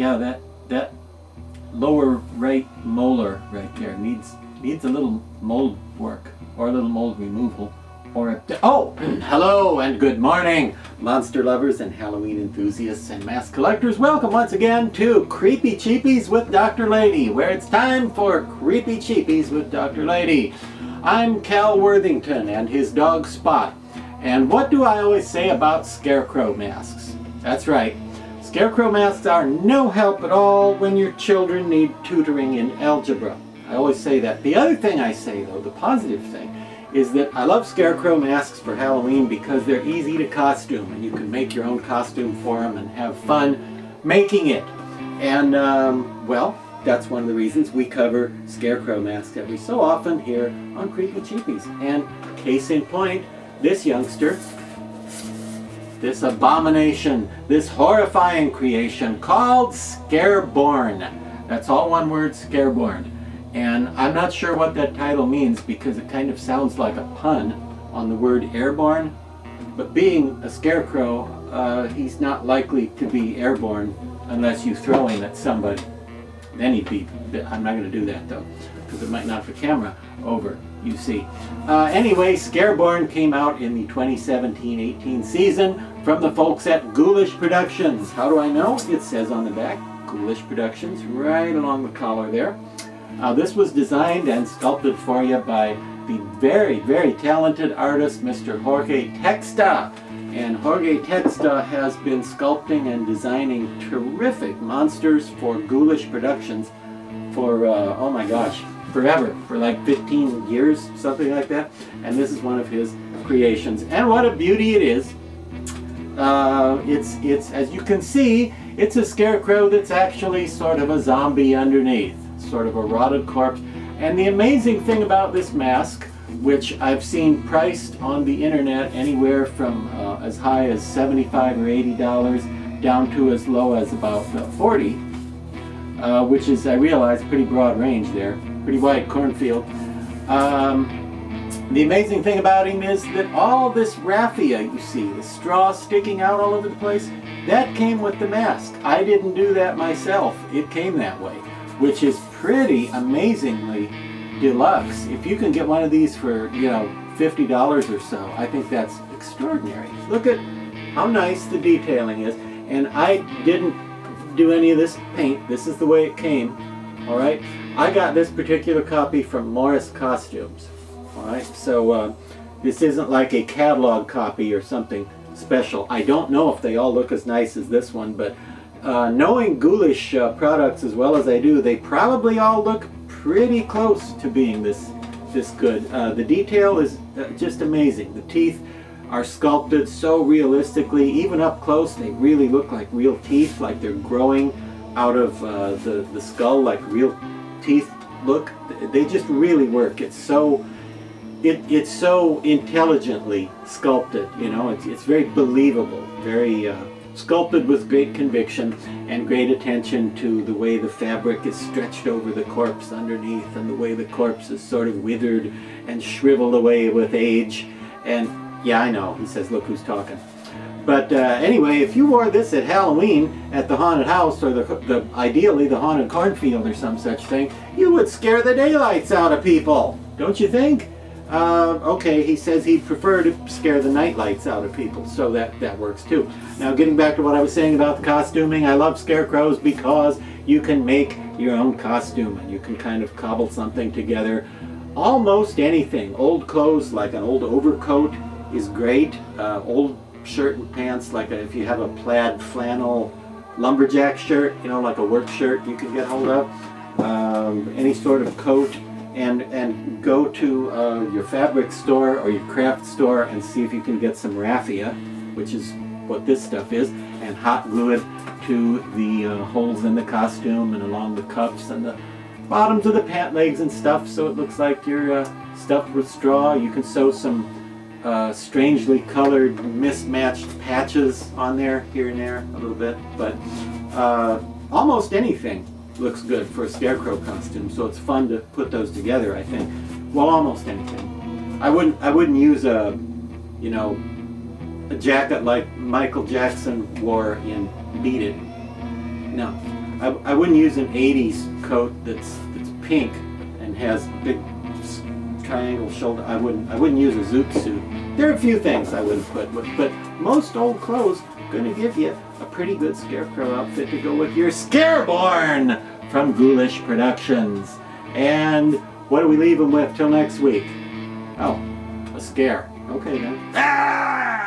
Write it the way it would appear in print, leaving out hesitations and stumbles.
Yeah, that lower right molar right there needs a little mold work, or a little mold removal, or a... Oh! Hello and good morning, monster lovers and Halloween enthusiasts and mask collectors. Welcome once again to Creepy Cheapies with Dr. Lady, where it's time for Creepy Cheapies with Dr. Lady. I'm Cal Worthington and his dog Spot. And what do I always say about scarecrow masks? That's right. Scarecrow masks are no help at all when your children need tutoring in algebra. I always say that. The other thing I say, though, the positive thing, is that I love scarecrow masks for Halloween because they're easy to costume, and you can make your own costume for them and have fun making it. And, well, that's one of the reasons we cover scarecrow masks every so often here on Creepy Cheapies. And case in point, this youngster, this abomination, this horrifying creation called Scareborn. That's all one word, Scareborn. And I'm not sure what that title means because it kind of sounds like a pun on the word airborne. But being a scarecrow, he's not likely to be airborne unless you throw him at somebody. Then he'd be, I'm not going to do that though, because it might knock the camera over, you see. Anyway, Scareborn came out in the 2017-18 season from the folks at Ghoulish Productions. How do I know? It says on the back, Ghoulish Productions, right along the collar there. This was designed and sculpted for you by the very, very talented artist, Mr. Jorge Texta. And Jorge Texta has been sculpting and designing terrific monsters for Ghoulish Productions for, oh my gosh, forever, for like 15 years, something like that. And this is one of his creations. And what a beauty it is. It's, as you can see, it's a scarecrow that's actually sort of a zombie underneath. Sort of a rotted corpse. And the amazing thing about this mask, which I've seen priced on the internet anywhere from as high as $75 or $80 down to as low as about $40, which is, I realize, pretty broad range there, pretty wide cornfield. The amazing thing about him is that all this raffia you see, the straw sticking out all over the place, that came with the mask. I didn't do that myself. It came that way, which is pretty amazingly deluxe. If you can get one of these for, you know, $50 or so, I think that's extraordinary. Look at how nice the detailing is. And I didn't do any of this paint. This is the way it came. All right. I got this particular copy from Morris Costumes. All right. So this isn't like a catalog copy or something special. I don't know if they all look as nice as this one, but knowing Ghoulish products as well as I do, they probably all look pretty close to being this good. The detail is just amazing. The teeth are sculpted so realistically. Even up close, they really look like real teeth, like they're growing out of the skull, like real teeth look. They just really work. It's so intelligently sculpted. You know, it's very believable, very sculpted with great conviction and great attention to the way the fabric is stretched over the corpse underneath and the way the corpse is sort of withered and shriveled away with age. And yeah, I know, he says, look who's talking. But anyway, if you wore this at Halloween at the haunted house, or ideally the haunted cornfield or some such thing, you would scare the daylights out of people, don't you think? Okay, he says he'd prefer to scare the nightlights out of people, so that works too. Now, getting back to what I was saying about the costuming, I love scarecrows because you can make your own costume and you can kind of cobble something together. Almost anything. Old clothes, like an old overcoat, is great. Old shirt and pants, like if you have a plaid flannel lumberjack shirt, you know, like a work shirt you can get hold of. Any sort of coat. And go to your fabric store or your craft store and see if you can get some raffia, which is what this stuff is, and hot glue it to the holes in the costume and along the cuffs and the bottoms of the pant legs and stuff, so it looks like you're stuffed with straw. You can sew some strangely colored, mismatched patches on there, here and there, a little bit, but almost anything looks good for a scarecrow costume, so it's fun to put those together, I think. Well, almost anything. I wouldn't use a jacket like Michael Jackson wore in Beat It. No. I wouldn't use an 80s coat that's pink and has big triangle shoulder. I wouldn't use a zoot suit. There are a few things I wouldn't put, but most old clothes going to give you a pretty good scarecrow outfit to go with your Scareborn from Ghoulish Productions. And what do we leave them with till next week? Oh, a scare. Okay then. Ah!